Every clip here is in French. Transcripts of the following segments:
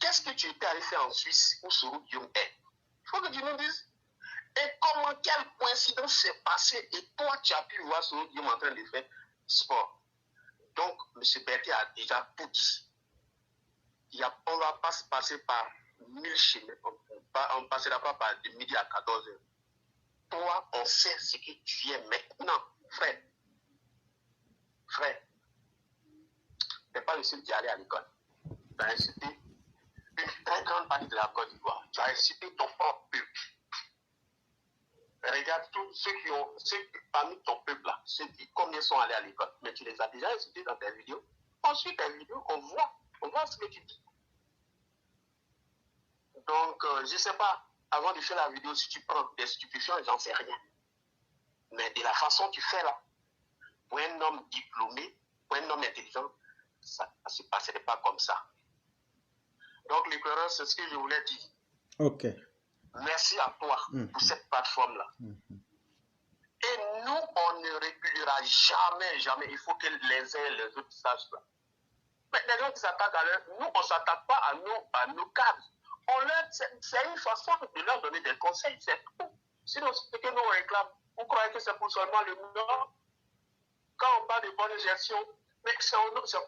qu'est-ce que tu étais allé faire en Suisse ou sur Guillaume? Il faut que tu nous dises. Et comment, quelle coïncidence s'est passée et toi, tu as pu voir sur Guillaume en train de faire sport. Donc, M. Berthier a déjà tout dit. On ne va pas se passer par 1000 chemins. On ne passera pas par de midi à 14 heures. Toi, on sait ce que tu es maintenant, frère. Frère, tu n'es pas le seul qui est allé à l'école. Tu as incité une très grande partie de la Côte d'Ivoire. Tu as incité ton propre peuple. Regarde tous ceux parmi ton peuple là, combien sont allés à l'école. Mais tu les as déjà incités dans tes vidéos. Ensuite, tes vidéos, on voit ce que tu dis. Donc, je ne sais pas, avant de faire la vidéo, si tu prends des stupéfiants, j'en sais rien. Mais de la façon que tu fais là, pour un homme diplômé, pour un homme intelligent, ça ne se passerait pas comme ça. Donc, l'éclaireur, c'est ce que je voulais dire. Ok. Merci à toi pour cette plateforme-là. Et nous, on ne reculera jamais, jamais. Il faut que les uns et les autres sachent ça. Mais les gens qui s'attaquent à l'heure, nous, on ne s'attaque pas à nos cadres. C'est une façon de leur donner des conseils, c'est tout. Sinon, ce que nous réclamons, vous croyez que c'est pour seulement le Nord? Quand on parle de bonne gestion, mais c'est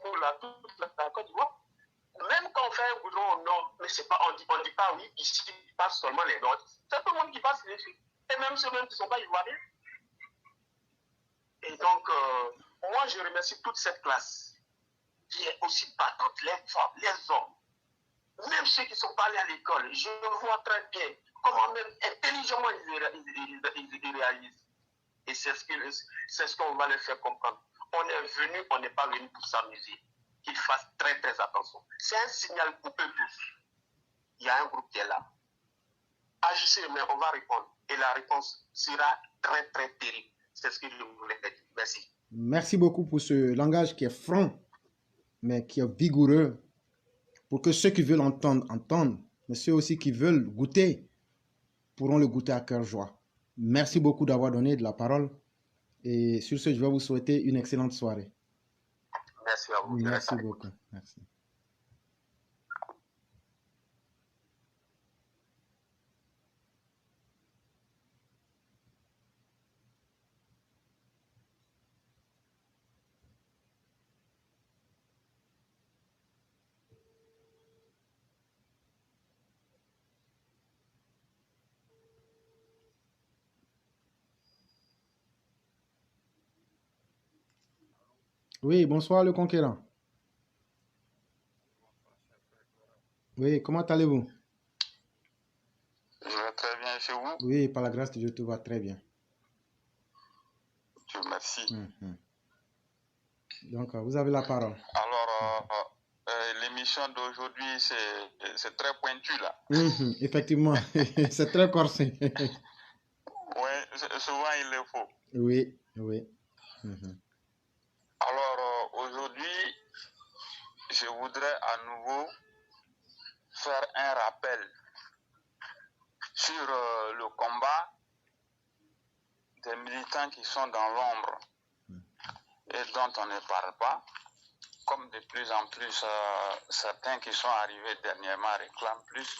pour toute la Côte d'Ivoire. Même quand on fait un goudron au Nord, mais c'est pas, on dit pas oui, ici, il passe seulement les Nordistes. C'est tout le monde qui passe dessus. Et même ceux-mêmes qui ne sont pas ivoiriens. Et donc, moi, je remercie toute cette classe qui est aussi battante, les femmes, les hommes. Même ceux qui ne sont pas allés à l'école, je vois très bien comment même intelligemment ils réalisent. Et c'est ce qu'on va leur faire comprendre. On est venu, on n'est pas venu pour s'amuser. Qu'ils fassent très très attention. C'est un signal pour eux tous. Il y a un groupe qui est là. Agissez, mais on va répondre. Et la réponse sera très très terrible. C'est ce que je voulais dire. Merci. Merci beaucoup pour ce langage qui est franc, mais qui est vigoureux, pour que ceux qui veulent entendre, entendent, mais ceux aussi qui veulent goûter, pourront le goûter à cœur joie. Merci beaucoup d'avoir donné de la parole. Et sur ce, je vais vous souhaiter une excellente soirée. Merci à vous. Merci beaucoup. Merci. Oui, bonsoir le conquérant. Oui, comment allez-vous? Je vais très bien chez vous. Oui, par la grâce de Dieu, tout va très bien. Dieu merci. Donc, vous avez la parole. Alors, l'émission d'aujourd'hui, c'est très pointu là. Effectivement, c'est très corsé. Oui, souvent il le faut. Oui, oui. Alors, aujourd'hui, je voudrais à nouveau faire un rappel sur le combat des militants qui sont dans l'ombre et dont on ne parle pas, comme de plus en plus certains qui sont arrivés dernièrement réclament plus.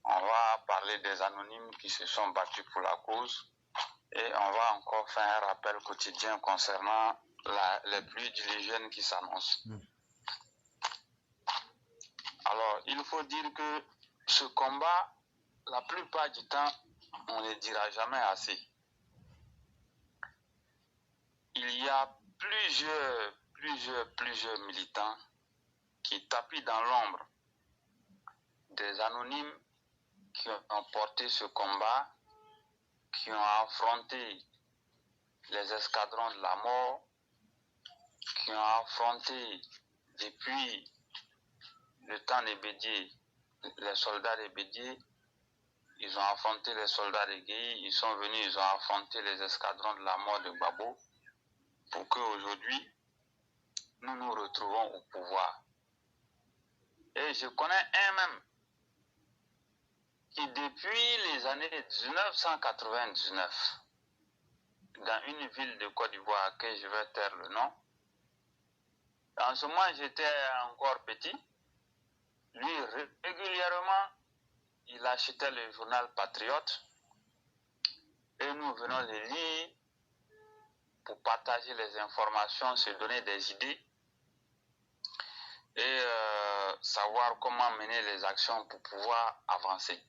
On va parler des anonymes qui se sont battus pour la cause et on va encore faire un rappel quotidien concernant les pluies diluviennes qui s'annoncent. Alors, il faut dire que ce combat, la plupart du temps, on ne le dira jamais assez. Il y a plusieurs militants qui tapent dans l'ombre des anonymes qui ont porté ce combat, qui ont affronté les escadrons de la mort, qui ont affronté depuis le temps des Bédier, les soldats des Bédier, ils ont affronté les soldats de Guéhi, ils sont venus, ils ont affronté les escadrons de la mort de Gbagbo, pour qu'aujourd'hui, nous nous retrouvons au pouvoir. Et je connais un même qui, depuis les années 1999, dans une ville de Côte d'Ivoire, que je vais taire le nom, en ce moment j'étais encore petit, lui, régulièrement, il achetait le journal Patriote et nous venons le lire pour partager les informations, se donner des idées et savoir comment mener les actions pour pouvoir avancer.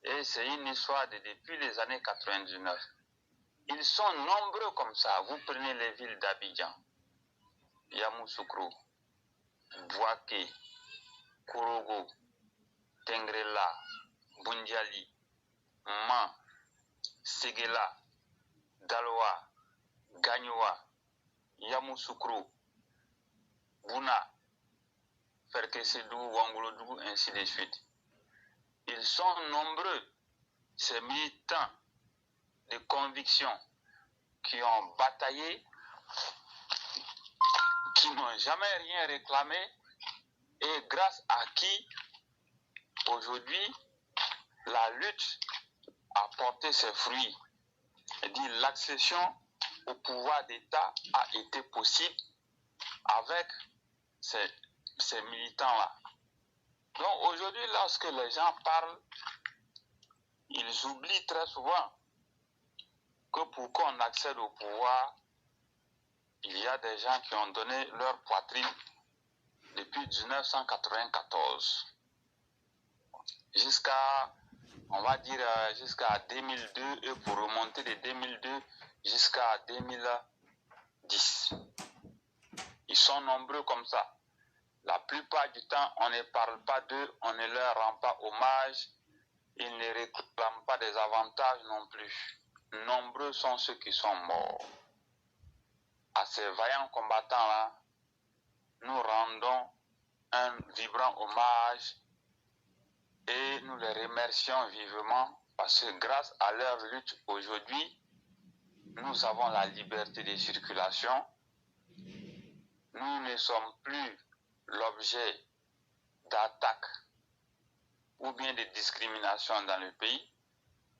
Et c'est une histoire de depuis les années 99. Ils sont nombreux comme ça. Vous prenez les villes d'Abidjan, Yamoussoukro, Bouaké, Kourogo, Tengrela, Bundiali, Man, Séguéla, Daloa, Gagnoua, Yamoussoukro, Bouna, Ferkesedou, Wangolodougou, ainsi de suite. Ils sont nombreux, ces militants de conviction qui ont bataillé, qui n'ont jamais rien réclamé et grâce à qui aujourd'hui la lutte a porté ses fruits. C'est-à-dire l'accession au pouvoir d'État a été possible avec ces militants-là. Donc aujourd'hui, lorsque les gens parlent, ils oublient très souvent que pour qu'on accède au pouvoir, il y a des gens qui ont donné leur poitrine depuis 1994 jusqu'à, on va dire, jusqu'à 2002 et pour remonter de 2002 jusqu'à 2010. Ils sont nombreux comme ça. La plupart du temps, on ne parle pas d'eux, on ne leur rend pas hommage, ils ne réclament pas des avantages non plus. Nombreux sont ceux qui sont morts. À ces vaillants combattants-là, nous rendons un vibrant hommage et nous les remercions vivement parce que grâce à leur lutte aujourd'hui, nous avons la liberté de circulation. Nous ne sommes plus l'objet d'attaques ou bien de discrimination dans le pays.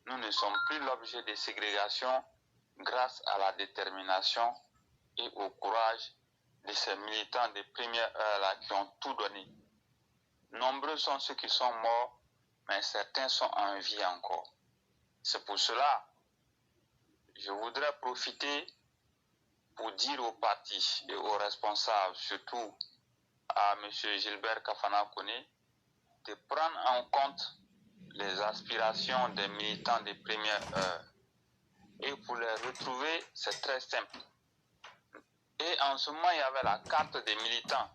Nous ne sommes plus l'objet de ségrégation grâce à la détermination et au courage de ces militants de première heure là qui ont tout donné. Nombreux sont ceux qui sont morts, mais certains sont en vie encore. C'est pour cela que je voudrais profiter pour dire aux partis et aux responsables, surtout à M. Gilbert Kafana Koné, de prendre en compte les aspirations des militants de première heure. Et pour les retrouver, c'est très simple. Et en ce moment, il y avait la carte des militants.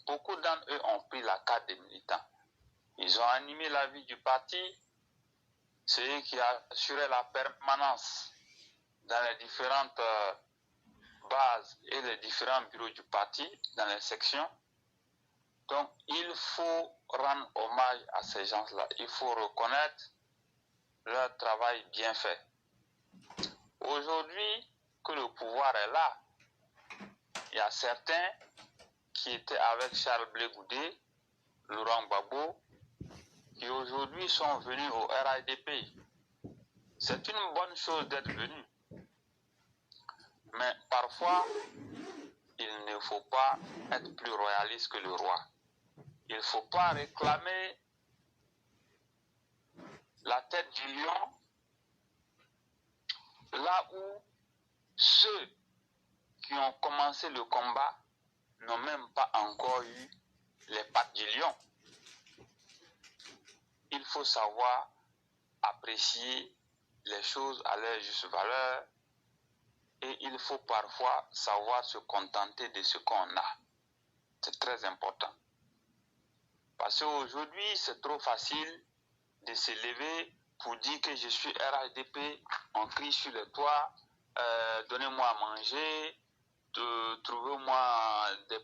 Beaucoup d'entre eux ont pris la carte des militants. Ils ont animé la vie du parti. C'est eux qui assuraient la permanence dans les différentes bases et les différents bureaux du parti, dans les sections. Donc, il faut rendre hommage à ces gens-là. Il faut reconnaître leur travail bien fait. Aujourd'hui, que le pouvoir est là, il y a certains qui étaient avec Charles Blé Goudé, Laurent Gbagbo, qui aujourd'hui sont venus au RADP. C'est une bonne chose d'être venu. Mais parfois, il ne faut pas être plus royaliste que le roi. Il ne faut pas réclamer la tête du lion là où ceux qui ont commencé le combat n'ont même pas encore eu les pattes du lion. Il faut savoir apprécier les choses à leur juste valeur et il faut parfois savoir se contenter de ce qu'on a. C'est très important. Parce qu'aujourd'hui, c'est trop facile de se lever pour dire que je suis RHDP, on crie sur le toit, donnez-moi à manger, trouvez-moi des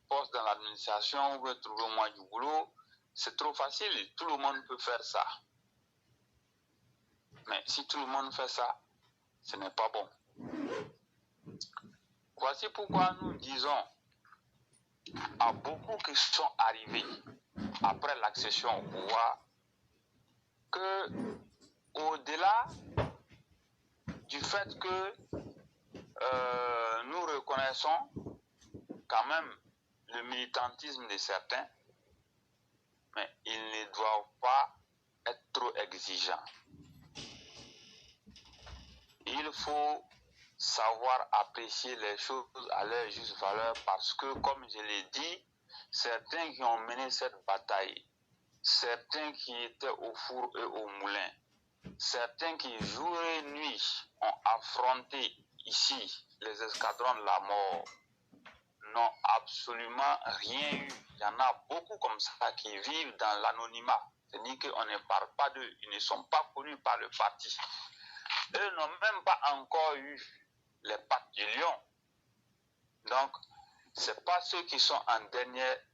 postes dans l'administration ou trouvez-moi du boulot. C'est trop facile, tout le monde peut faire ça. Mais si tout le monde fait ça, ce n'est pas bon. Voici pourquoi nous disons à beaucoup qui sont arrivés après l'accession au pouvoir que au-delà du fait que nous reconnaissons quand même le militantisme de certains, mais ils ne doivent pas être trop exigeants. Il faut savoir apprécier les choses à leur juste valeur parce que, comme je l'ai dit, certains qui ont mené cette bataille, certains qui étaient au four et au moulin, certains qui jour et nuit ont affronté ici les escadrons de la mort, n'ont absolument rien eu. Il y en a beaucoup comme ça qui vivent dans l'anonymat. C'est-à-dire qu'on ne parle pas d'eux, ils ne sont pas connus par le parti. Eux n'ont même pas encore eu les pattes du lion. Donc, ce n'est pas ceux qui sont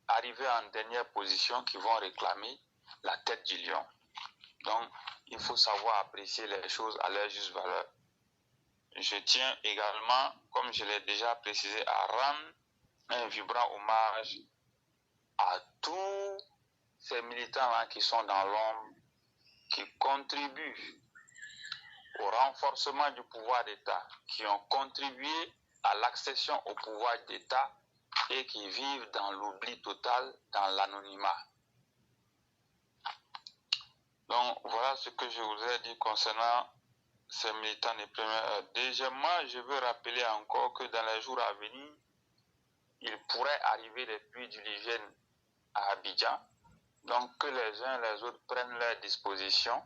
arrivés en dernière position qui vont réclamer la tête du lion. Donc, il faut savoir apprécier les choses à leur juste valeur. Je tiens également, comme je l'ai déjà précisé, à rendre un vibrant hommage à tous ces militants-là qui sont dans l'ombre, qui contribuent au renforcement du pouvoir d'État, qui ont contribué à l'accession au pouvoir d'État et qui vivent dans l'oubli total, dans l'anonymat. Donc, voilà ce que je vous ai dit concernant ces militants des premières heures. Deuxièmement, je veux rappeler encore que dans les jours à venir, il pourrait arriver des pluies diluviennes à Abidjan. Donc, que les uns et les autres prennent leurs dispositions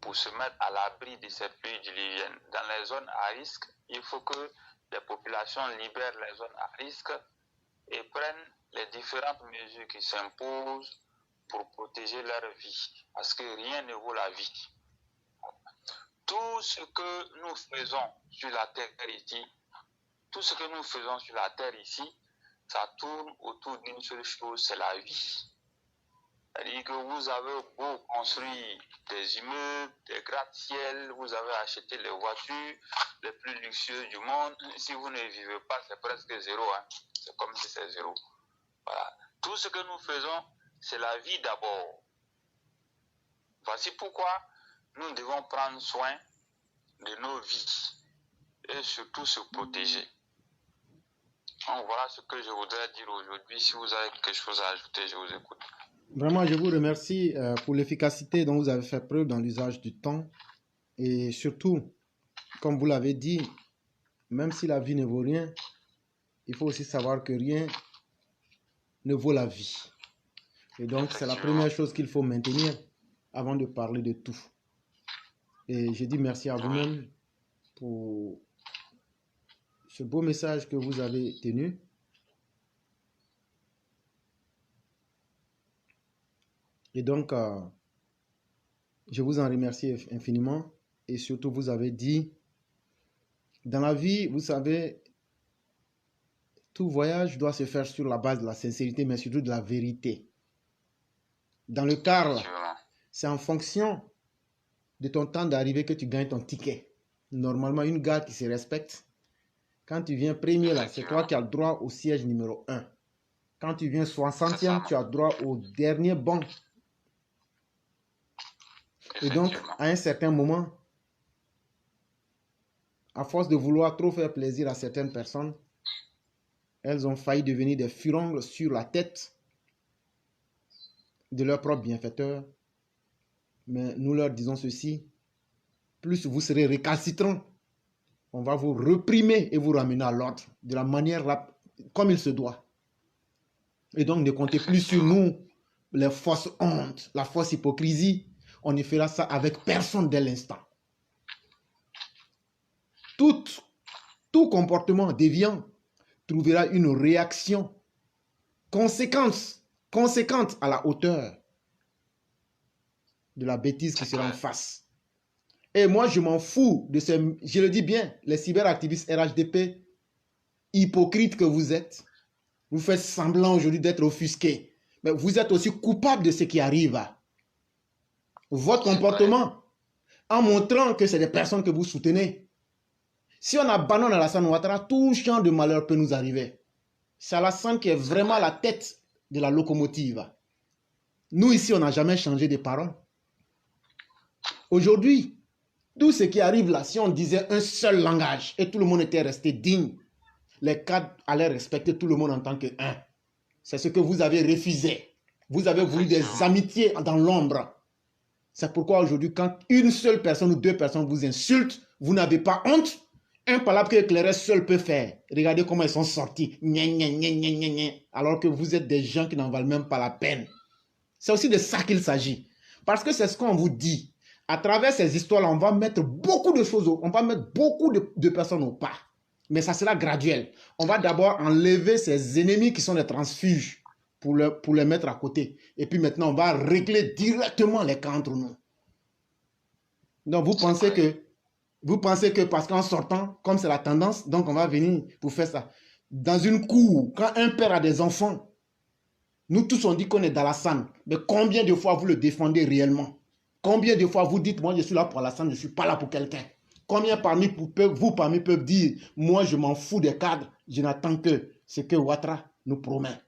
pour se mettre à l'abri de ces pluies diluviennes. Dans les zones à risque, il faut que les populations libèrent les zones à risque et prennent les différentes mesures qui s'imposent pour protéger leur vie. Parce que rien ne vaut la vie. Tout ce que nous faisons sur la terre ici, ça tourne autour d'une seule chose, c'est la vie. C'est-à-dire que vous avez beau construire des immeubles, des gratte-ciel, vous avez acheté les voitures les plus luxueuses du monde. Si vous ne vivez pas, c'est presque zéro. Hein. C'est comme si c'est zéro. Voilà. Tout ce que nous faisons, c'est la vie d'abord. Voici pourquoi nous devons prendre soin de nos vies et surtout se protéger. Donc voilà ce que je voudrais dire aujourd'hui. Si vous avez quelque chose à ajouter, je vous écoute. Vraiment, je vous remercie pour l'efficacité dont vous avez fait preuve dans l'usage du temps. Et surtout, comme vous l'avez dit, même si la vie ne vaut rien, il faut aussi savoir que rien ne vaut la vie. Et donc, c'est la première chose qu'il faut maintenir avant de parler de tout. Et je dis merci à vous-même pour ce beau message que vous avez tenu. Et donc, je vous en remercie infiniment. Et surtout, vous avez dit, dans la vie, vous savez, tout voyage doit se faire sur la base de la sincérité, mais surtout de la vérité. Dans le car, c'est en fonction de ton temps d'arrivée que tu gagnes ton ticket. Normalement, une gare qui se respecte, quand tu viens premier là, c'est toi qui as le droit au siège numéro 1. Quand tu viens 60e, tu as droit au dernier banc. Et donc, à un certain moment, à force de vouloir trop faire plaisir à certaines personnes, elles ont failli devenir des furongles sur la tête de leurs propres bienfaiteurs. Mais nous leur disons ceci, plus vous serez récalcitrants, on va vous réprimer et vous ramener à l'ordre de la manière comme il se doit. Et donc, ne comptez plus sur nous, les fausses hontes, la fausse hypocrisie. On ne fera ça avec personne dès l'instant. Tout comportement déviant trouvera une réaction conséquente à la hauteur de la bêtise qui sera en face. Et moi, je m'en fous de ces, je le dis bien, les cyberactivistes RHDP, hypocrites que vous êtes. Vous faites semblant aujourd'hui d'être offusqués. Mais vous êtes aussi coupables de ce qui arrive. Votre comportement, en montrant que c'est des personnes que vous soutenez. Si on abandonne Alassane Ouattara, tout champ de malheur peut nous arriver. C'est Alassane qui est vraiment la tête de la locomotive. Nous ici, on n'a jamais changé de parole. Aujourd'hui, tout ce qui arrive là, si on disait un seul langage et tout le monde était resté digne, les cadres allaient respecter tout le monde en tant qu'un. C'est ce que vous avez refusé. Vous avez voulu des amitiés dans l'ombre. C'est pourquoi aujourd'hui, quand une seule personne ou deux personnes vous insultent, vous n'avez pas honte. Un palabre que l'éclaireur seul peut faire. Regardez comment ils sont sortis. Alors que vous êtes des gens qui n'en valent même pas la peine. C'est aussi de ça qu'il s'agit. Parce que c'est ce qu'on vous dit. À travers ces histoires-là, on va mettre beaucoup de choses, on va mettre beaucoup de personnes au pas. Mais ça sera graduel. On va d'abord enlever ces ennemis qui sont des transfuges pour les mettre à côté. Et puis maintenant, on va régler directement les cas entre nous. Donc vous pensez que parce qu'en sortant, comme c'est la tendance, donc on va venir pour faire ça. Dans une cour, quand un père a des enfants, nous tous on dit qu'on est dans Alassane. Mais combien de fois vous le défendez réellement? Combien de fois vous dites, moi je suis là pour Alassane, je ne suis pas là pour quelqu'un? Combien parmi peuvent dire, moi je m'en fous des cadres, je n'attends que ce que Ouattara nous promet.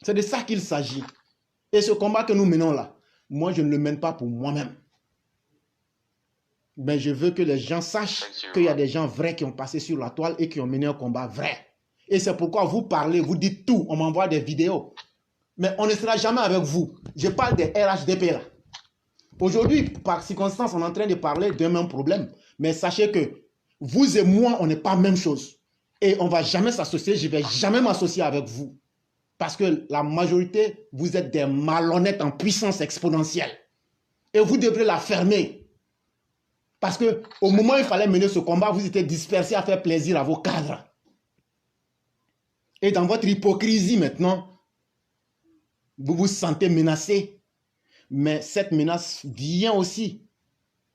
C'est de ça qu'il s'agit. Et ce combat que nous menons là, moi je ne le mène pas pour moi-même. Mais je veux que les gens sachent qu'il y a des gens vrais qui ont passé sur la toile et qui ont mené un combat vrai. Et c'est pourquoi vous parlez, vous dites tout, on m'envoie des vidéos. Mais on ne sera jamais avec vous. Je parle des RHDP là. Aujourd'hui, par circonstance, on est en train de parler d'un même problème. Mais sachez que vous et moi, on n'est pas la même chose. Et on ne va jamais s'associer, je ne vais jamais m'associer avec vous. Parce que la majorité, vous êtes des malhonnêtes en puissance exponentielle. Et vous devrez la fermer. Parce qu'au moment où il fallait mener ce combat, vous étiez dispersés à faire plaisir à vos cadres. Et dans votre hypocrisie maintenant, vous vous sentez menacés. Mais cette menace vient aussi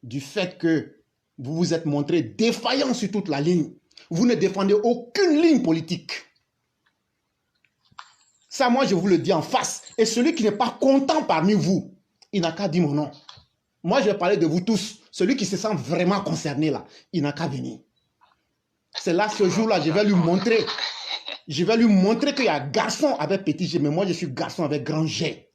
du fait que vous vous êtes montré défaillant sur toute la ligne. Vous ne défendez aucune ligne politique. Ça, moi, je vous le dis en face. Et celui qui n'est pas content parmi vous, il n'a qu'à dire mon nom. Moi, je vais parler de vous tous. Celui qui se sent vraiment concerné là, il n'a qu'à venir. C'est là, ce jour-là, je vais lui montrer. Je vais lui montrer qu'il y a garçon avec petit G, mais moi, je suis garçon avec grand G.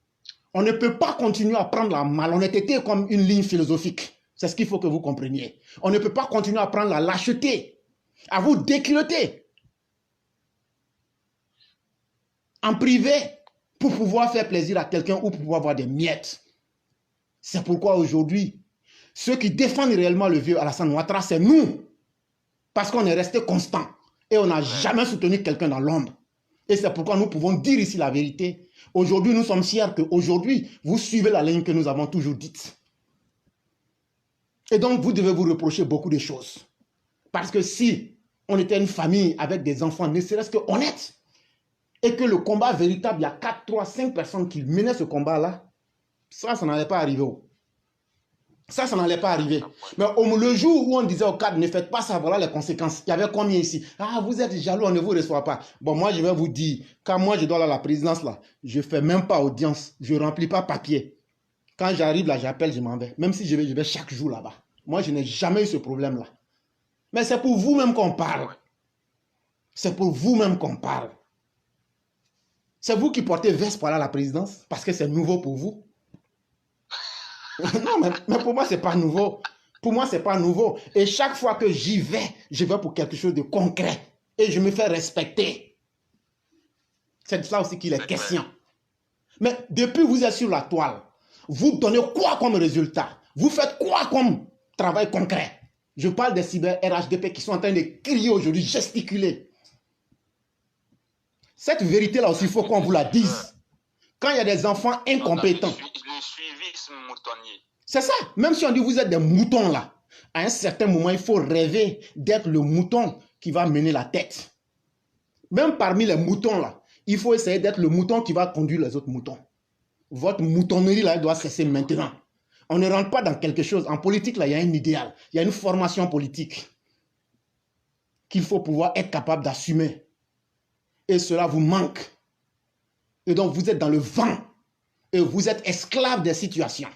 On ne peut pas continuer à prendre la malhonnêteté comme une ligne philosophique. C'est ce qu'il faut que vous compreniez. On ne peut pas continuer à prendre la lâcheté, à vous déculotter en privé pour pouvoir faire plaisir à quelqu'un ou pour pouvoir avoir des miettes. C'est pourquoi aujourd'hui, ceux qui défendent réellement le vieux Alassane Ouattara, c'est nous. Parce qu'on est resté constant et on n'a jamais soutenu quelqu'un dans l'ombre. Et c'est pourquoi nous pouvons dire ici la vérité. Aujourd'hui, nous sommes fiers qu'aujourd'hui, vous suivez la ligne que nous avons toujours dite. Et donc, vous devez vous reprocher beaucoup de choses. Parce que si on était une famille avec des enfants, ne serait-ce que honnêtes, et que le combat véritable, il y a 4, 3, 5 personnes qui menaient ce combat-là, ça n'allait pas arriver. Ça n'allait pas arriver. Mais le jour où on disait au cadre, ne faites pas ça, voilà les conséquences. Il y avait combien ici? Ah, vous êtes jaloux, on ne vous reçoit pas. Bon, moi, je vais vous dire, quand moi, je dois aller à la présidence, là, je ne fais même pas audience. Je ne remplis pas papier. Quand j'arrive là, j'appelle, je m'en vais. Même si je vais chaque jour là-bas. Moi, je n'ai jamais eu ce problème-là. Mais c'est pour vous-même qu'on parle. C'est pour vous-même qu'on parle. C'est vous qui portez veste pour aller à la présidence parce que c'est nouveau pour vous. Non, mais pour moi, ce n'est pas nouveau. Pour moi, ce n'est pas nouveau. Et chaque fois que j'y vais, je vais pour quelque chose de concret. Et je me fais respecter. C'est de ça aussi qu'il est question. Mais depuis que vous êtes sur la toile, vous donnez quoi comme résultat? Vous faites quoi comme travail concret? Je parle des cyber RHDP qui sont en train de crier aujourd'hui, gesticuler. Cette vérité-là aussi, il faut qu'on vous la dise. Quand il y a des enfants incompétents. Le suivisme moutonnier. C'est ça. Même si on dit vous êtes des moutons là, à un certain moment, il faut rêver d'être le mouton qui va mener la tête. Même parmi les moutons là, il faut essayer d'être le mouton qui va conduire les autres moutons. Votre moutonnerie là, elle doit cesser maintenant. On ne rentre pas dans quelque chose. En politique là, il y a un idéal. Il y a une formation politique qu'il faut pouvoir être capable d'assumer. Et cela vous manque. Et donc vous êtes dans le vent. Et vous êtes esclave des situations.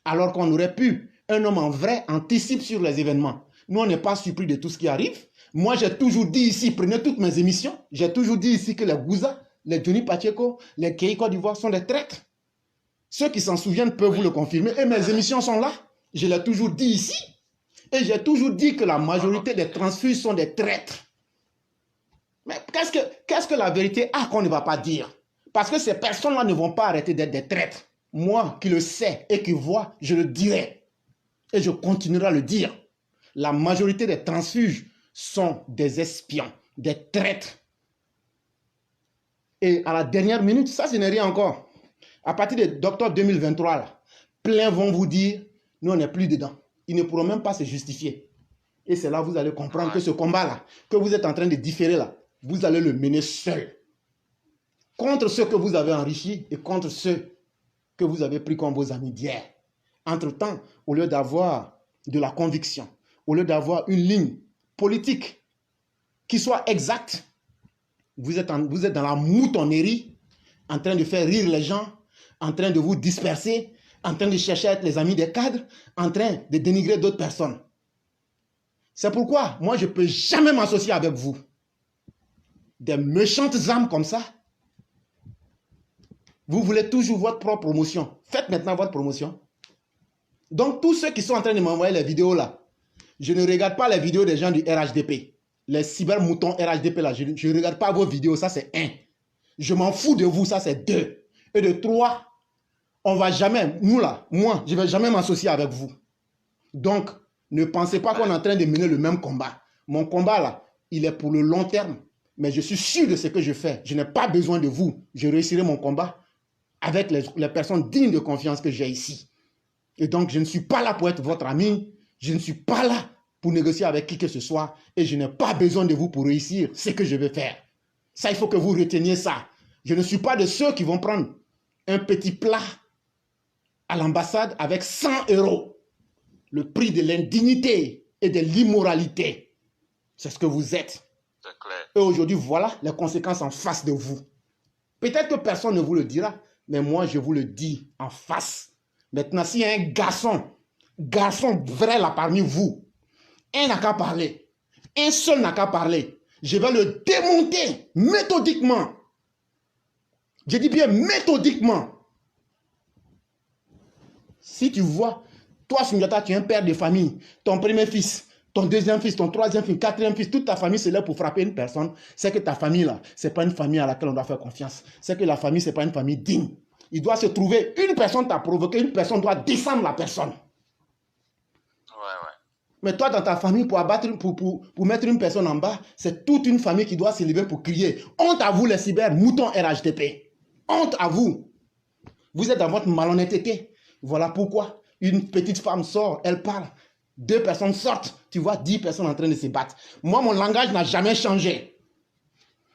Alors qu'on aurait pu, un homme en vrai anticipe sur les événements. Nous, on n'est pas surpris de tout ce qui arrive. Moi, j'ai toujours dit ici, prenez toutes mes émissions, j'ai toujours dit ici que les Gouza, les Johnny Pacheco, les Kei Côte d'Ivoire sont des traîtres. Ceux qui s'en souviennent peuvent vous le confirmer. Et mes émissions sont là. Je l'ai toujours dit ici. Et j'ai toujours dit que la majorité des transfuges sont des traîtres. Mais qu'est-ce que la vérité a qu'on ne va pas dire? Parce que ces personnes-là ne vont pas arrêter d'être des traîtres. Moi qui le sais et qui vois, je le dirai. Et je continuerai à le dire. La majorité des transfuges sont des espions, des traîtres. Et à la dernière minute, ça, ce n'est rien encore. À partir d'octobre 2023, là, plein vont vous dire, nous, on n'est plus dedans. Ils ne pourront même pas se justifier. Et c'est là que vous allez comprendre que ce combat-là, que vous êtes en train de différer là, vous allez le mener seul. Contre ceux que vous avez enrichis et contre ceux que vous avez pris comme vos amis d'hier. Entre-temps, au lieu d'avoir de la conviction, au lieu d'avoir une ligne politique qui soit exacte, vous êtes dans la moutonnerie, en train de faire rire les gens, en train de vous disperser, en train de chercher à être les amis des cadres, en train de dénigrer d'autres personnes. C'est pourquoi moi je ne peux jamais m'associer avec vous. Des méchantes âmes comme ça. Vous voulez toujours votre propre promotion. Faites maintenant votre promotion. Donc tous ceux qui sont en train de m'envoyer les vidéos là, je ne regarde pas les vidéos des gens du RHDP. Les cybermoutons RHDP là, je ne regarde pas vos vidéos, ça c'est 1. Je m'en fous de vous, ça c'est 2. Et de 3, on va jamais, moi je ne vais jamais m'associer avec vous. Donc, ne pensez pas qu'on est en train de mener le même combat. Mon combat là, il est pour le long terme. Mais je suis sûr de ce que je fais. Je n'ai pas besoin de vous. Je réussirai mon combat avec les personnes dignes de confiance que j'ai ici. Et donc, je ne suis pas là pour être votre ami. Je ne suis pas là pour négocier avec qui que ce soit. Et je n'ai pas besoin de vous pour réussir ce que je vais faire. Ça, il faut que vous reteniez ça. Je ne suis pas de ceux qui vont prendre un petit plat à l'ambassade avec 100 €. Le prix de l'indignité et de l'immoralité. C'est ce que vous êtes. C'est clair. Et aujourd'hui, voilà les conséquences en face de vous. Peut-être que personne ne vous le dira, mais moi, je vous le dis en face. Maintenant, s'il y a un garçon vrai là parmi vous, un n'a qu'à parler. Un seul n'a qu'à parler. Je vais le démonter méthodiquement. Je dis bien méthodiquement. Si tu vois, toi, Sundiata, tu es un père de famille, ton premier fils, ton deuxième fils, ton troisième fils, quatrième fils, toute ta famille c'est là pour frapper une personne, c'est que ta famille là, c'est pas une famille à laquelle on doit faire confiance. C'est que la famille, c'est pas une famille digne. Il doit se trouver, une personne t'a provoqué, une personne doit descendre la personne. Ouais. Mais toi, dans ta famille, pour mettre une personne en bas, c'est toute une famille qui doit se lever pour crier. Honte à vous, les cyber moutons RHDP. Honte à vous. Vous êtes dans votre malhonnêteté. Voilà pourquoi une petite femme sort, elle parle. 2 personnes sortent, tu vois 10 personnes en train de se battre. Moi, mon langage n'a jamais changé.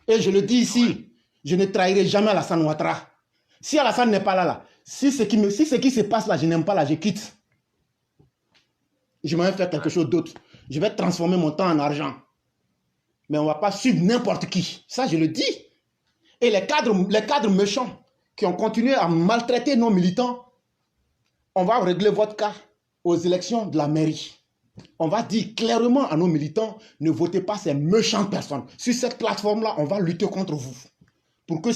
Et je le dis ici, je ne trahirai jamais Alassane Ouattara. Si Alassane n'est pas là, si ce qui se passe là, je n'aime pas là, je quitte. Je vais faire quelque chose d'autre. Je vais transformer mon temps en argent. Mais on ne va pas suivre n'importe qui. Ça, je le dis. Et les cadres méchants qui ont continué à maltraiter nos militants, on va régler votre cas aux élections de la mairie. On va dire clairement à nos militants, ne votez pas ces méchantes personnes. Sur cette plateforme-là, on va lutter contre vous. Pour que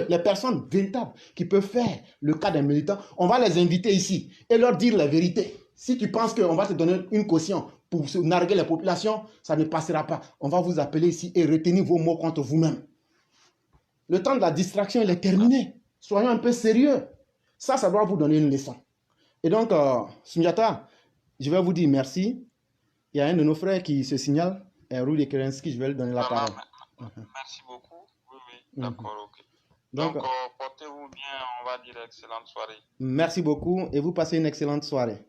les personnes véritables qui peuvent faire le cas des militants, on va les inviter ici et leur dire la vérité. Si tu penses qu'on va te donner une caution pour narguer les populations, ça ne passera pas. On va vous appeler ici et retenir vos mots contre vous-même. Le temps de la distraction, il est terminé. Soyons un peu sérieux. Ça doit vous donner une leçon. Et donc, Sundiata, je vais vous dire merci. Il y a un de nos frères qui se signale, Rudy Kerensky, je vais lui donner la parole. Merci beaucoup. Oui, d'accord, ok. Donc portez-vous bien, on va dire excellente soirée. Merci beaucoup et vous passez une excellente soirée.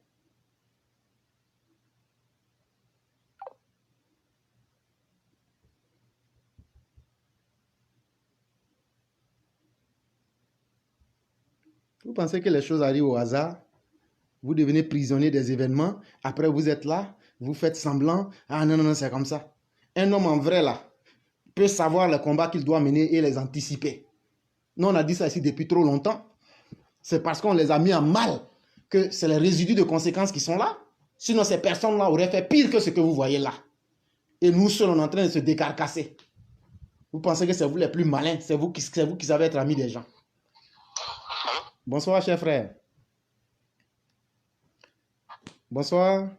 Vous pensez que les choses arrivent au hasard? Vous devenez prisonnier des événements. Après, vous êtes là. Vous faites semblant. Ah non, c'est comme ça. Un homme en vrai, là, peut savoir les combats qu'il doit mener et les anticiper. Nous, on a dit ça ici depuis trop longtemps. C'est parce qu'on les a mis en mal que c'est les résidus de conséquences qui sont là. Sinon, ces personnes-là auraient fait pire que ce que vous voyez là. Et nous seuls, on est en train de se décarcasser. Vous pensez que c'est vous les plus malins. C'est vous qui savez être amis des gens. Bonsoir, cher frère. Bonsoir.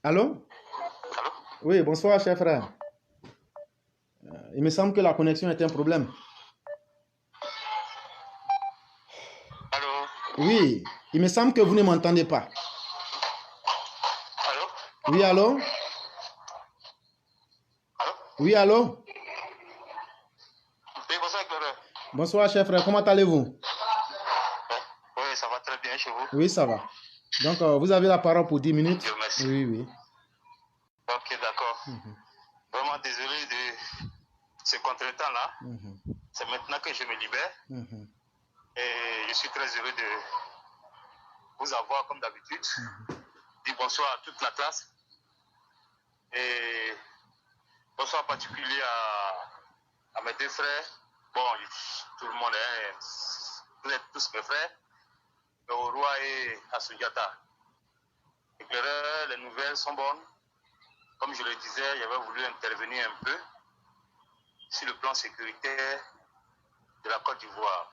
Allô? Oui, bonsoir, cher frère. Il me semble que la connexion est un problème. Allô? Oui, il me semble que vous ne m'entendez pas. Allô? Oui, allô? Allô? Oui, allô? Oui, bonsoir, éclaireur. Bonsoir, cher frère. Comment allez-vous? Oui, ça va très bien chez vous. Oui, ça va. Donc, vous avez la parole pour 10 minutes. Dieu merci. Oui, oui. Ok, d'accord. Vraiment désolé de ce contretemps-là. C'est maintenant que je me libère. Et je suis très heureux de vous avoir comme d'habitude. Dis bonsoir à toute la classe. Et bonsoir en particulier à mes deux frères. Bon, tout le monde est, vous êtes tous mes frères. Au roi et à Sundiata. Éclaireur, les nouvelles sont bonnes. Comme je le disais, j'avais voulu intervenir un peu sur le plan sécuritaire de la Côte d'Ivoire.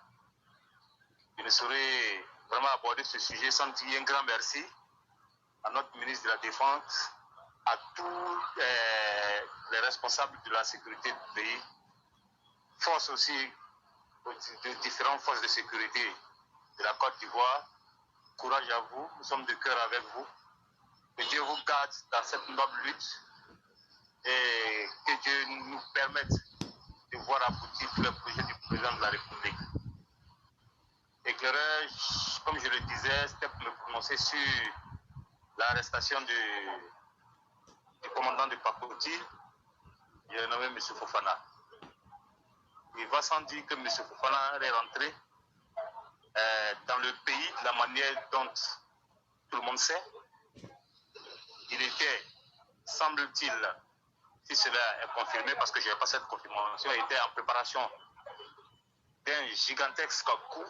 Je ne saurais vraiment aborder ce sujet sans dire un grand merci à notre ministre de la Défense, à tous les responsables de la sécurité du pays, force aussi de différentes forces de sécurité de la Côte d'Ivoire. Courage à vous, nous sommes de cœur avec vous. Que Dieu vous garde dans cette noble lutte et que Dieu nous permette de voir aboutir tous les projets du président de la République. Éclaireur, comme je le disais, c'était pour me prononcer sur l'arrestation du commandant de Pakoti, il est nommé M. Fofana. Il va sans dire que M. Fofana est rentré dans le pays de la manière dont tout le monde sait. Il était, semble-t-il, si cela est confirmé, parce que je n'ai pas cette confirmation, il était en préparation d'un gigantesque coup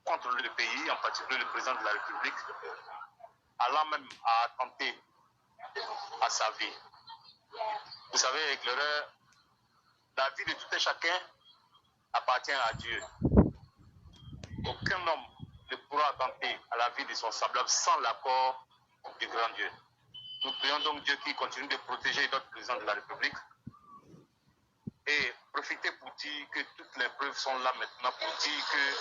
contre le pays, en particulier le président de la République, allant même à attenter à sa vie. Vous savez, éclaireur, la vie de tout un chacun appartient à Dieu. Aucun homme ne pourra attenter à la vie de son semblable sans l'accord du grand Dieu. Nous prions donc Dieu qui continue de protéger notre président de la République et profiter pour dire que toutes les preuves sont là maintenant pour dire que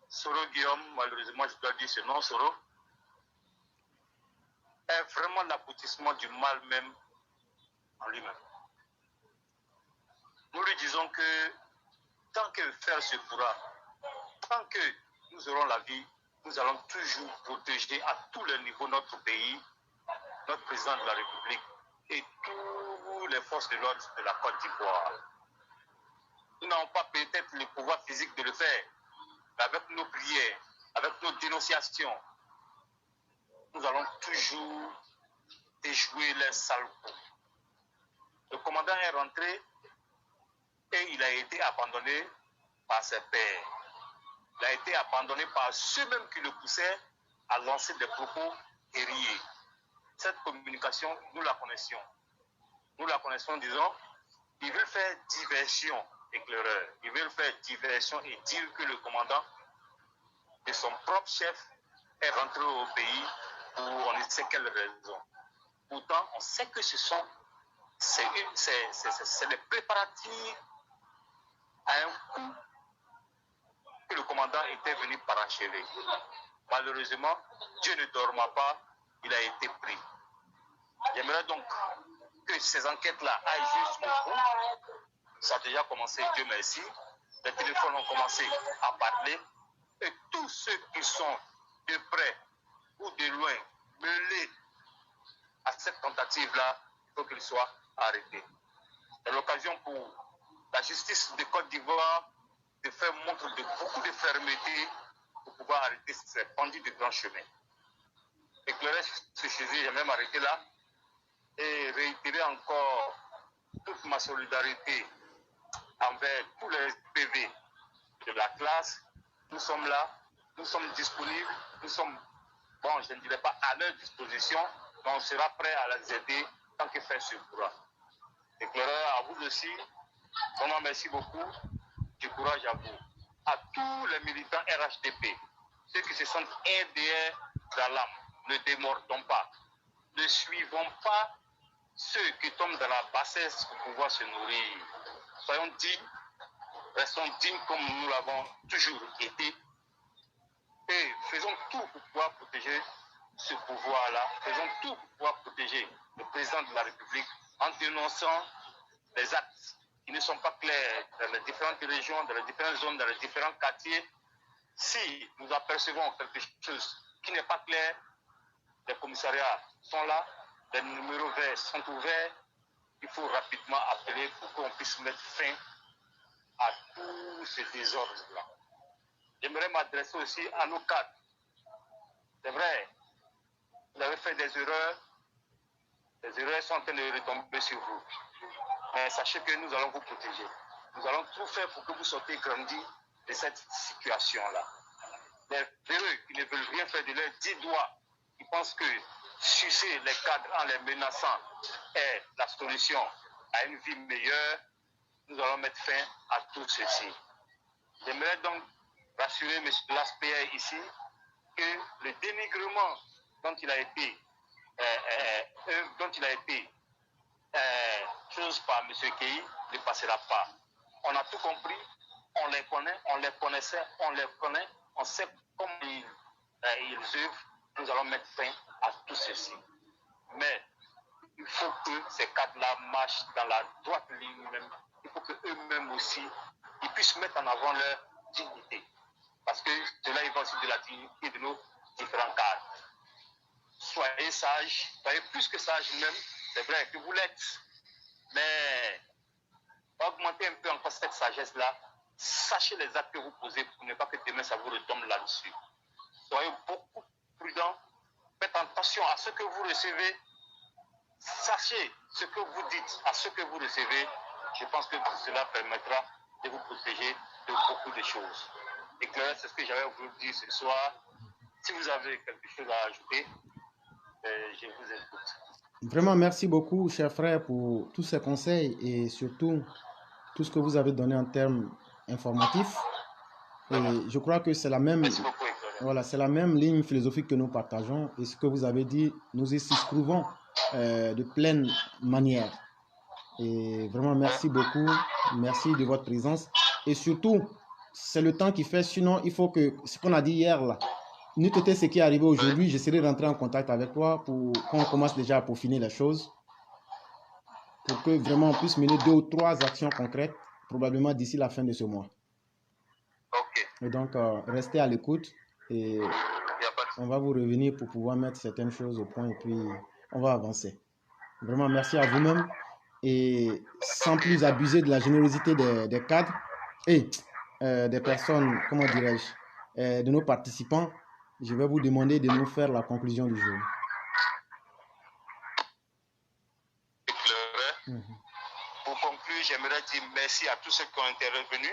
Soro Guillaume, malheureusement je dois dire ce nom, Soro, est vraiment l'aboutissement du mal même en lui-même. Nous lui disons que tant que faire se pourra, tant que nous aurons la vie, nous allons toujours protéger à tous les niveaux notre pays, notre président de la République et toutes les forces de l'ordre de la Côte d'Ivoire. Nous n'avons pas peut-être le pouvoir physique de le faire, mais avec nos prières, avec nos dénonciations, nous allons toujours déjouer les sales coups. Le commandant est rentré et il a été abandonné par ses pairs. Il a été abandonné par ceux-mêmes qui le poussaient à lancer des propos guerriers. Cette communication, nous la connaissions. Nous la connaissons, disons, ils veulent faire diversion, éclaireur. Ils veulent faire diversion et dire que le commandant de son propre chef est rentré au pays pour on ne sait quelle raison. Pourtant, on sait que c'est les préparatifs à un coup que le commandant était venu parachever. Malheureusement, Dieu ne dorma pas, il a été pris. J'aimerais donc que ces enquêtes-là aillent jusqu'au bout. Ça a déjà commencé, Dieu merci. Les téléphones ont commencé à parler. Et tous ceux qui sont de près ou de loin mêlés à cette tentative-là, il faut qu'ils soient arrêtés. C'est l'occasion pour la justice de Côte d'Ivoire de faire montre de beaucoup de fermeté pour pouvoir arrêter ces bandits de grand chemin. Éclairer ce sujet, j'ai même arrêté là et réitérer encore toute ma solidarité envers tous les PV de la classe. Nous sommes là, nous sommes disponibles, nous sommes, bon, je ne dirais pas à leur disposition, mais on sera prêt à les aider tant que faire se pourra. Éclaireur, à vous aussi, vraiment merci beaucoup, du courage à vous. À tous les militants RHDP, ceux qui se sentent RDR dans l'âme, ne démordons pas, ne suivons pas ceux qui tombent dans la bassesse pour pouvoir se nourrir. soyons dignes, restons dignes comme nous l'avons toujours été et faisons tout pour pouvoir protéger ce pouvoir-là, faisons tout pour pouvoir protéger le président de la République en dénonçant les actes qui ne sont pas clairs dans les différentes régions, dans les différentes zones, dans les différents quartiers. Si nous apercevons quelque chose qui n'est pas clair, les commissariats sont là, les numéros verts sont ouverts, il faut rapidement appeler pour qu'on puisse mettre fin à tous ces désordres-là. J'aimerais m'adresser aussi à nos cadres. C'est vrai, vous avez fait des erreurs sont en train de retomber sur vous. Mais sachez que nous allons vous protéger. Nous allons tout faire pour que vous sortiez grandi de cette situation-là. Les véreux qui ne veulent rien faire de leurs 10 doigts, qui pensent que sucer les cadres en les menaçant est la solution à une vie meilleure, nous allons mettre fin à tout ceci. J'aimerais donc rassurer M. Laspierre ici que le dénigrement dont il a été chose par M. Kei ne passera pas. On a tout compris, on les connaît, on les connaissait, on les connaît, on sait comment ils œuvrent. Nous allons mettre fin à tout ceci. Mais il faut que ces cadres-là marchent dans la droite ligne même. Il faut qu'eux-mêmes aussi, ils puissent mettre en avant leur dignité. Parce que cela, il va aussi de la dignité de nos différents cadres. Soyez sages, soyez plus que sages même, c'est vrai que vous l'êtes. Mais augmentez un peu encore cette sagesse-là. Sachez les actes que vous posez pour ne pas que demain ça vous retombe là-dessus. Soyez beaucoup prudents. Faites attention à ce que vous recevez. Sachez ce que vous dites à ce que vous recevez. Je pense que cela permettra de vous protéger de beaucoup de choses. Et Claire, c'est ce que j'avais voulu dire ce soir. Si vous avez quelque chose à ajouter, je vous écoute. Vraiment, merci beaucoup, cher frère, pour tous ces conseils et surtout tout ce que vous avez donné en termes informatifs. Et je crois que c'est la même, voilà, c'est la même ligne philosophique que nous partageons. Et ce que vous avez dit, nous y souscrivons de pleine manière. Et vraiment, merci beaucoup. Merci de votre présence. Et surtout, c'est le temps qui fait. Sinon, il faut que ce qu'on a dit hier, là, n'eût été ce qui est arrivé aujourd'hui, j'essaierai de rentrer en contact avec toi pour qu'on commence déjà à peaufiner les choses. Pour que vraiment on puisse mener 2 ou 3 actions concrètes, probablement d'ici la fin de ce mois. Ok. Et donc, restez à l'écoute et on va vous revenir pour pouvoir mettre certaines choses au point et puis on va avancer. Vraiment, merci à vous-même et sans plus abuser de la générosité des cadres et des personnes, comment dirais-je, de nos participants, je vais vous demander de nous faire la conclusion du jour. Pour conclure, j'aimerais dire merci à tous ceux qui ont intervenu.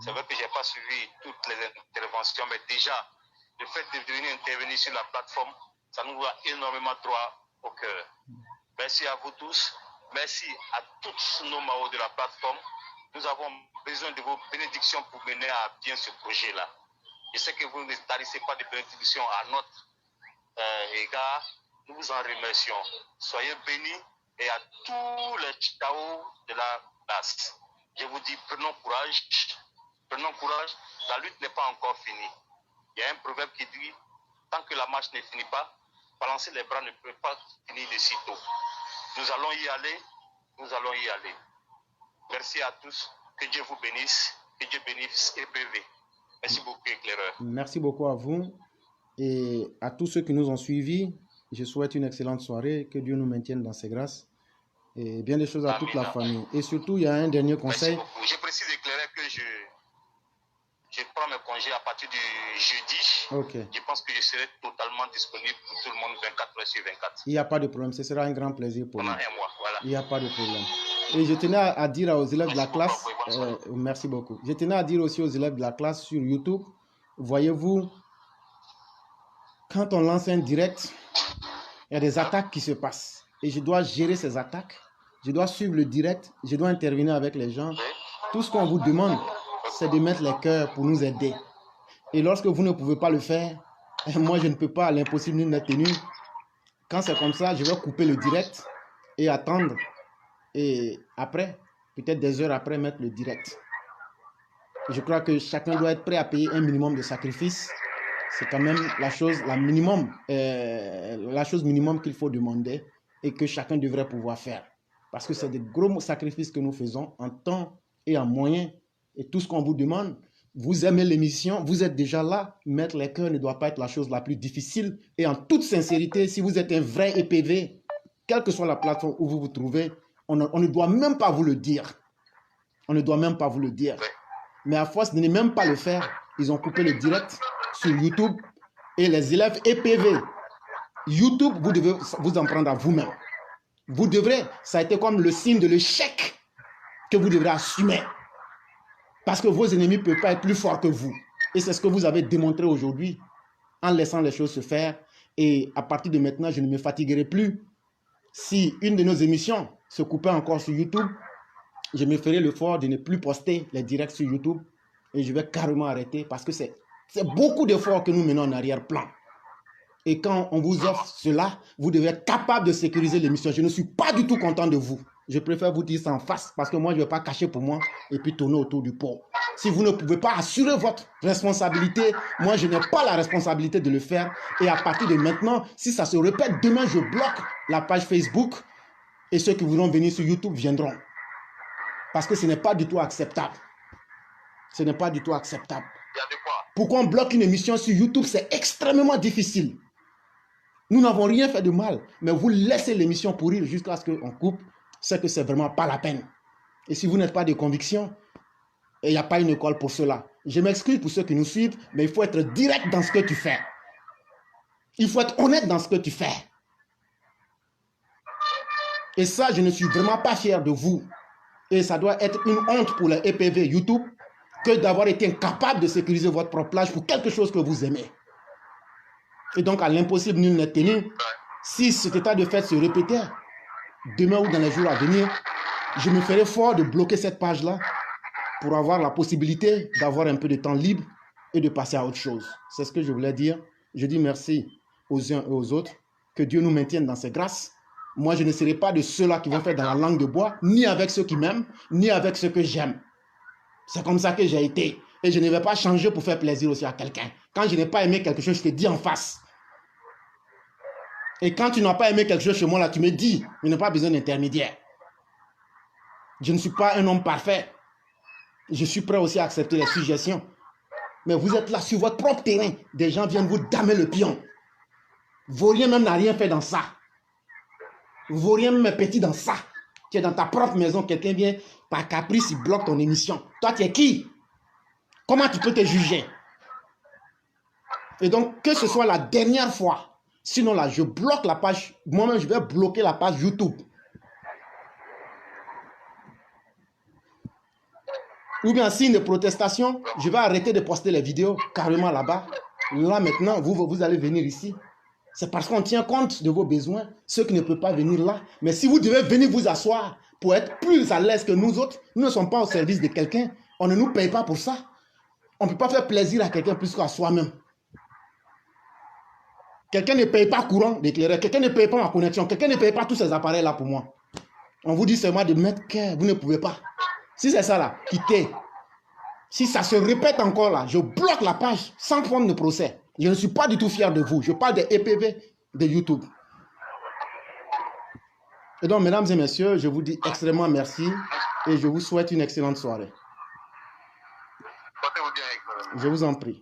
C'est vrai que je n'ai pas suivi toutes les interventions, mais déjà, le fait de venir intervenir sur la plateforme, ça nous va énormément droit au cœur. Merci à vous tous. Merci à tous nos membres de la plateforme. Nous avons besoin de vos bénédictions pour mener à bien ce projet-là. Je sais que vous ne tarissez pas de bénédictions à notre égard. Nous vous en remercions. Soyez bénis et à tous les Chao de la place. Je vous dis, prenons courage. Prenons courage. La lutte n'est pas encore finie. Il y a un proverbe qui dit, tant que la marche ne finit pas, balancer les bras ne peut pas finir de sitôt. Nous allons y aller. Nous allons y aller. Merci à tous. Que Dieu vous bénisse. Que Dieu bénisse EPV. Merci beaucoup, éclaireur. Merci beaucoup à vous et à tous ceux qui nous ont suivis. Je souhaite une excellente soirée. Que Dieu nous maintienne dans ses grâces et bien des choses à toute la famille. Et surtout, il y a un dernier conseil. Merci beaucoup. Je précise, éclaireur, que je prends mes congés à partir du jeudi. Ok. Je pense que je serai totalement disponible pour tout le monde 24 heures sur 24. Il n'y a pas de problème. Ce sera un grand plaisir pour nous. Pendant un mois, voilà. Il n'y a pas de problème. Et je tenais à dire aux élèves de la classe, merci beaucoup. Je tenais à dire aussi aux élèves de la classe sur YouTube, voyez-vous, quand on lance un direct, il y a des attaques qui se passent. Et je dois gérer ces attaques. Je dois suivre le direct. Je dois intervenir avec les gens. Tout ce qu'on vous demande, c'est de mettre les cœurs pour nous aider. Et lorsque vous ne pouvez pas le faire, moi je ne peux pas, l'impossible n'est tenu. Quand c'est comme ça, je vais couper le direct et attendre. Et après, peut-être des heures après mettre le direct. Je crois que chacun doit être prêt à payer un minimum de sacrifice. C'est quand même la chose minimum qu'il faut demander et que chacun devrait pouvoir faire. Parce que c'est des gros sacrifices que nous faisons en temps et en moyens. Et tout ce qu'on vous demande, vous aimez l'émission, vous êtes déjà là. Mettre les cœurs ne doit pas être la chose la plus difficile. Et en toute sincérité, si vous êtes un vrai EPV, quelle que soit la plateforme où vous vous trouvez, on ne doit même pas vous le dire. On ne doit même pas vous le dire. Mais à force de ne même pas le faire, ils ont coupé le direct sur YouTube. Et les élèves EPV, YouTube, vous devez vous en prendre à vous-même. Vous devrez, ça a été comme le signe de l'échec que vous devrez assumer. Parce que vos ennemis ne peuvent pas être plus forts que vous. Et c'est ce que vous avez démontré aujourd'hui en laissant les choses se faire. Et à partir de maintenant, je ne me fatiguerai plus. Si une de nos émissions se coupait encore sur YouTube, je me ferai l'effort de ne plus poster les directs sur YouTube. Et je vais carrément arrêter parce que c'est beaucoup d'efforts que nous menons en arrière-plan. Et quand on vous offre cela, vous devez être capable de sécuriser l'émission. Je ne suis pas du tout content de vous. Je préfère vous dire ça en face parce que moi, je ne vais pas cacher pour moi et puis tourner autour du pot. Si vous ne pouvez pas assurer votre responsabilité, moi, je n'ai pas la responsabilité de le faire. Et à partir de maintenant, si ça se répète, demain, je bloque la page Facebook et ceux qui voudront venir sur YouTube viendront. Parce que ce n'est pas du tout acceptable. Ce n'est pas du tout acceptable. Pourquoi on bloque une émission sur YouTube? C'est extrêmement difficile. Nous n'avons rien fait de mal, mais vous laissez l'émission pourrir jusqu'à ce qu'on coupe, c'est que c'est vraiment pas la peine. Et si vous n'êtes pas de conviction, il n'y a pas une école pour cela. Je m'excuse pour ceux qui nous suivent, mais il faut être direct dans ce que tu fais. Il faut être honnête dans ce que tu fais. Et ça, je ne suis vraiment pas fier de vous. Et ça doit être une honte pour les EPV YouTube que d'avoir été incapable de sécuriser votre propre plage pour quelque chose que vous aimez. Et donc, à l'impossible, nul n'est tenu. Si cet état de fait se répétait, demain ou dans les jours à venir, je me ferai fort de bloquer cette page-là pour avoir la possibilité d'avoir un peu de temps libre et de passer à autre chose. C'est ce que je voulais dire. Je dis merci aux uns et aux autres. Que Dieu nous maintienne dans ses grâces. Moi, je ne serai pas de ceux-là qui vont faire dans la langue de bois, ni avec ceux qui m'aiment, ni avec ceux que j'aime. C'est comme ça que j'ai été. Et je ne vais pas changer pour faire plaisir aussi à quelqu'un. Quand je n'ai pas aimé quelque chose, je te dis en face. Et quand tu n'as pas aimé quelque chose chez moi, là, tu me dis, je n'ai pas besoin d'intermédiaire. Je ne suis pas un homme parfait. Je suis prêt aussi à accepter les suggestions. Mais vous êtes là sur votre propre terrain. Des gens viennent vous damer le pion. Vaurien même n'a rien fait dans ça. Vaurien même est petit dans ça. Tu es dans ta propre maison, quelqu'un vient par caprice, il bloque ton émission. Toi, tu es qui? Comment tu peux te juger? Et donc, que ce soit la dernière fois, sinon là, je bloque la page. Moi-même, je vais bloquer la page YouTube. Ou bien, signe de protestation, je vais arrêter de poster les vidéos carrément là-bas. Là, maintenant, vous allez venir ici. C'est parce qu'on tient compte de vos besoins, ceux qui ne peuvent pas venir là. Mais si vous devez venir vous asseoir pour être plus à l'aise que nous autres, nous ne sommes pas au service de quelqu'un. On ne nous paye pas pour ça. On ne peut pas faire plaisir à quelqu'un plus qu'à soi-même. Quelqu'un ne paye pas courant d'éclaireur, quelqu'un ne paye pas ma connexion, quelqu'un ne paye pas tous ces appareils-là pour moi. On vous dit seulement de mettre cœur, vous ne pouvez pas. Si c'est ça là, quittez. Si ça se répète encore là, je bloque la page sans prendre de procès. Je ne suis pas du tout fier de vous. Je parle des EPV de YouTube. Et donc, mesdames et messieurs, je vous dis extrêmement merci et je vous souhaite une excellente soirée. Je vous en prie.